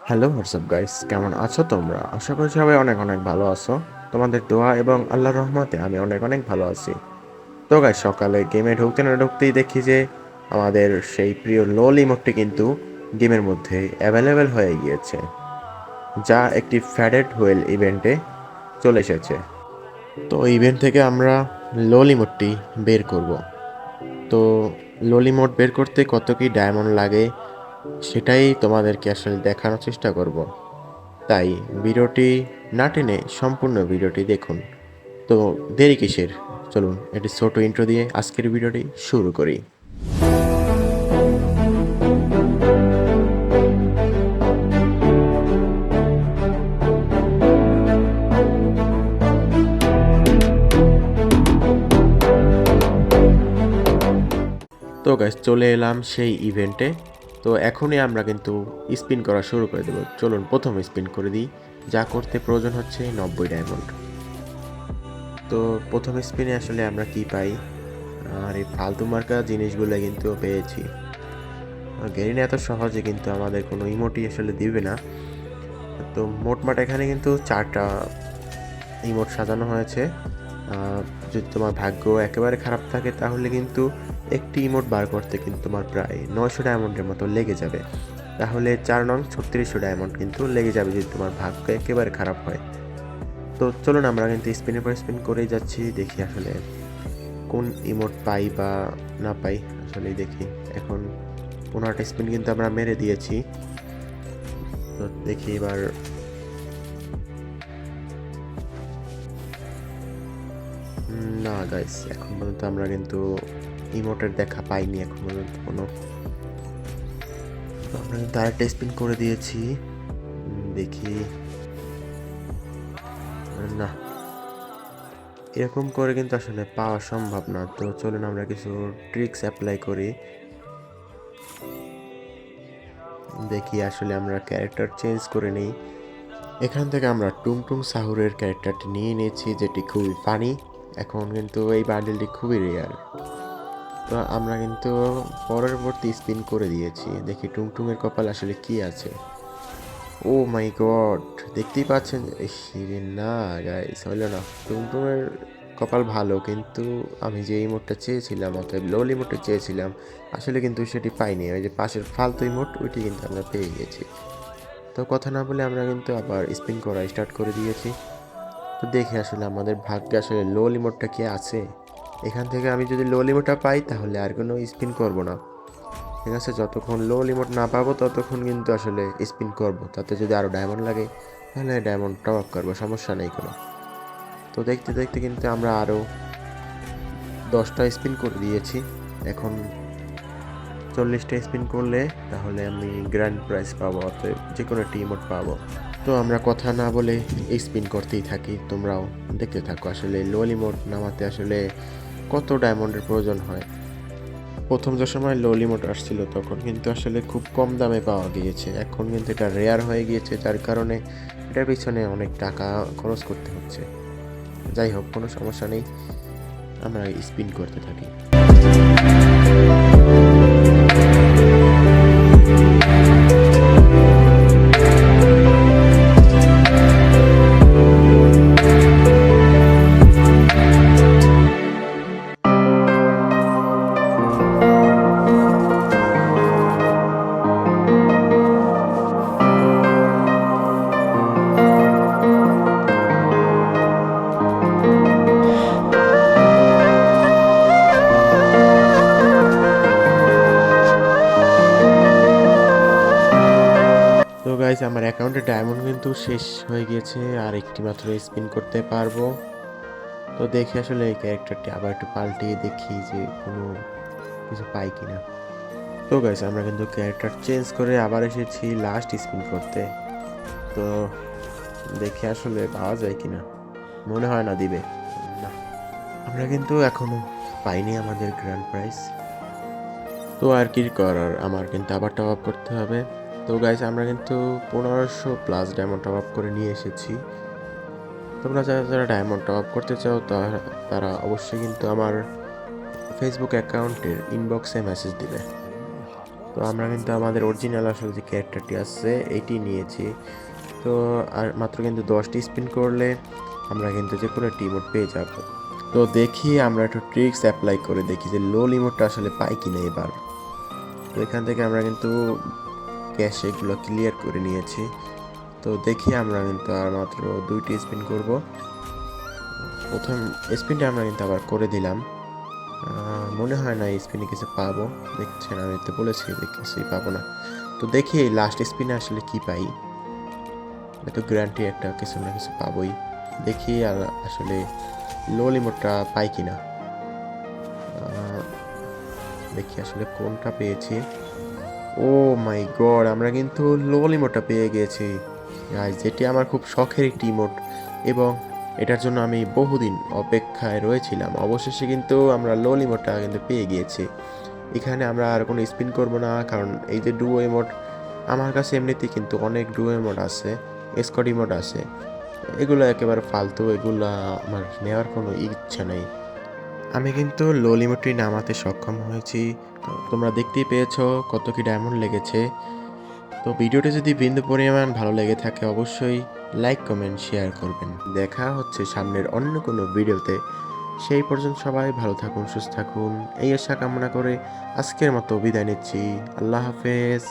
Hello WhatsApp guys, কেমন আছো তোমরা? আশা করি সবাই অনেক অনেক ভালো আছো। তোমাদের দোয়া এবং আল্লাহর রহমতে আমি অনেক অনেক ভালো আছি। তো গাইস, সকালে গেমে ঢুকতে না ঢুকতেই দেখি যে আমাদের সেই প্রিয় লোল ইমোটটি কিন্তু গেমের মধ্যে অ্যাভেলেবেল হয়ে গিয়েছে, যা একটি ফ্যাডেড হুয়েল ইভেন্টে চলে এসেছে। তো ইভেন্ট থেকে আমরা লোল ইমোটটি বের করব। তো লোল ইমোট বের করতে কত কি ডায়মন্ড লাগে সেটাই তোমাদেরকে আসলে দেখানোর চেষ্টা করব। তাই ভিডিওটি না টেনে সম্পূর্ণ ভিডিওটি দেখুন। তো দেরি কিসের, চলুন একটি ছোট ইন্ট্রো দিয়ে আজকের ভিডিওটি শুরু করি। তো গাইস, চলে এলাম সেই ইভেন্টে। তো এখনই আমরা কিন্তু স্পিন করা শুরু করে দেবো। চলুন প্রথম স্পিন করে দিই। যা করতে প্রয়োজন হচ্ছে 90 ডায়মন্ড। তো প্রথম স্পিনে আসলে আমরা কি পাই? আর এই ফালতু মার্কা জিনিসগুলো কিন্তু পেয়েছি। গেরিনা এত সহজে কিন্তু আমাদের কোনো ইমোটি আসলে দিবে না। তো মোটমাট এখানে কিন্তু 4টা ইমোট সাজানো হয়েছে। যদি তোমার ভাগ্য একেবারে খারাপ থাকে তাহলে কিন্তু একটি ইমোট বার করতে কিন্তু তোমার প্রায় 900 ডায়মন্ডের মতো লেগে যাবে। তাহলে 4 নং 3600 ডায়মন্ড কিন্তু লেগে যাবে যদি তোমার ভাগ্য একেবারে খারাপ হয়। তো চলুন আমরা কিন্তু স্পিনের পর স্পিন করেই যাচ্ছি, দেখি আসলে কোন ইমোট পাই বা না পাই। আসলে দেখি এখন 15টা স্পিন কিন্তু আমরা মেরে দিয়েছি। তো দেখি এবার। না গাইস, এখন পর্যন্ত আমরা কিন্তু ইমোটের দেখা পাইনি এখন পর্যন্ত কোনো। তো আমরা কিন্তু আরেকটা স্পিন করে দিয়েছি। দেখি। না, এরকম করে কিন্তু আসলে পাওয়া সম্ভব না। তো চলুন আমরা কিছু ট্রিক্স অ্যাপ্লাই করি। দেখি আসলে আমরা ক্যারেক্টার চেঞ্জ করে নিই। এখান থেকে আমরা টুংটুং সাহুরের ক্যারেক্টারটি নিয়ে নিয়েছি, যেটি খুবই ফানি। এখন কিন্তু এই বান্ডেলটি খুবই রেয়ার। তো আমরা কিন্তু পরবর্তী স্পিন করে দিয়েছি। দেখি টুংটুংয়ের কপাল আসলে কি আছে। ও মাই গড, দেখতেই পাচ্ছেন। না গাইস, হইল না। টুমটুমের কপাল ভালো, কিন্তু আমি যে ইমোটটা চেয়েছিলাম, অর্থাৎ লোল ইমোটটা চেয়েছিলাম, আসলে কিন্তু সেটি পাইনি। ওই যে পাশের ফালতু ইমোট, ওইটি কিন্তু আমরা পেয়ে গেছি। তো কথা না বলে আমরা কিন্তু আবার স্পিন করা স্টার্ট করে দিয়েছি। তো দেখি আসলে আমাদের ভাগ্যে আসলে লোল ইমোটটা কি আছে। এখান থেকে আমি যদি লোল ইমোটটা পাই তাহলে আর কোনো স্পিন করব না। ঠিক আছে, যতক্ষণ লো লিমিট না পাবো ততক্ষণ কিন্তু আসলে স্পিন করব। তাতে যদি আরও ডায়মন্ড লাগে তাহলে ডায়মন্ড টপ আপ করবো, সমস্যা নেই কোনো। তো দেখতে দেখতে কিন্তু আমরা আরও 10টা স্পিন করে দিয়েছি। এখন 40টা স্পিন করলে তাহলে আমি গ্র্যান্ড প্রাইজ পাবো, অর্থাৎ যে কোনো একটি ইমোট পাবো। তো আমরা কথা না বলে স্পিন করতেই থাকি, তোমরাও দেখতে থাকো আসলে লো লিমিট নামাতে আসলে কত ডায়মন্ডের প্রয়োজন হয়। প্রথম যে সময় লো লিমিট আসছিল তখন কিন্তু আসলে খুব কম দামে পাওয়া গিয়েছে। এখন কিন্তু এটা রেয়ার হয়ে গিয়েছে, যার কারণে এটার পিছনে অনেক টাকা খরচ করতে হচ্ছে। যাই হোক, কোনো সমস্যা নেই, আমরা স্পিন করতে থাকি। তো গাইজ, আমার অ্যাকাউন্টে ডায়মন্ড কিন্তু শেষ হয়ে গিয়েছে, আর একটি মাত্র স্পিন করতে পারবো। তো দেখি আসলে এই ক্যারেক্টারটি আবার একটু পাল্টিয়ে দেখি যে কোনো কিছু পাই কিনা। তো গাইজ, আমরা কিন্তু ক্যারেক্টার চেঞ্জ করে আবার এসেছি লাস্ট স্পিন করতে। তো দেখি আসলে পাওয়া যায় কিনা। মনে হয় না দিবে। না, আমরা কিন্তু এখনো পাইনি আমাদের গ্র্যান্ড প্রাইজ। তো আর কি করার, আমার কিন্তু আবার টপ আপ করতে হবে। তো গাইস, আমরা কিন্তু 1500+ ডায়মন্ড টপ আপ করে নিয়ে এসেছি। তোমরা যারা যারা ডায়মন্ড টপ আপ করতে চাও তারা অবশ্যই কিন্তু আমার ফেসবুক অ্যাকাউন্টের ইনবক্সে মেসেজ দিবে। তো আমরা কিন্তু আমাদের অরিজিনাল আসলে যে ক্যারেক্টারটি আছে এইটি নিয়েছি। তো আর মাত্র কিন্তু 10টি স্পিন করলে আমরা কিন্তু যে কোনো একটি ইমোট পেয়ে যাব। তো দেখি আমরা একটু ট্রিক্স অ্যাপ্লাই করে দেখি যে লোল ইমোটটা আসলে পাই কিনা এবার। তো এখান থেকে আমরা কিন্তু ক্যাশ এগুলো ক্লিয়ার করে নিয়েছি। তো দেখি আমরা কিন্তু আর মাত্র 2টি স্পিন করব। প্রথম স্পিনটা আমরা কিন্তু আবার করে দিলাম। মনে হয় না এই স্পিনে কিছু পাবো। দেখছেন আমি তো বলেছি যে কিছুই পাবো না। তো দেখি এই লাস্ট স্পিনে আসলে কি পাই। তো গ্যারান্টি একটা কিছু না কিছু পাবোই। দেখি আর আসলে লো লিমিটটা পাই কিনা। দেখি আসলে কোনটা পেয়েছি। ও মাই গড, আমরা কিন্তু লো লিমিটটা পেয়ে গিয়েছি গাইস, যেটি আমার খুব শখের একটি ইমোট এবং এটার জন্য আমি বহুদিন অপেক্ষায় রয়েছিলাম। অবশেষে কিন্তু আমরা লো লিমিটটা কিন্তু পেয়ে গিয়েছি। এখানে আমরা আর কোনো স্পিন করব না, কারণ এই যে ডুও ইমোট আমার কাছে এমনিতেই কিন্তু অনেক ডুও ইমোট আছে, স্কট ইমোট আছে, এগুলো একেবারে ফালতু, এগুলো আমার নেওয়ার কোনো ইচ্ছা নেই। আমি কিন্তু লো লিমিটটি নামাতে সক্ষম হয়েছি। তো তোমরা দেখতেই পেয়েছো কত কি ডায়মন্ড লেগেছে। তো ভিডিওটি যদি বিন্দু পরিমাণ ভালো লেগে থাকে অবশ্যই লাইক কমেন্ট শেয়ার করবেন। দেখা হচ্ছে সামনের অন্য কোনো ভিডিওতে। সেই পর্যন্ত সবাই ভালো থাকুন, সুস্থ থাকুন এই আশা কামনা করে আজকের মতো বিদায় নিচ্ছি। আল্লাহ হাফেজ।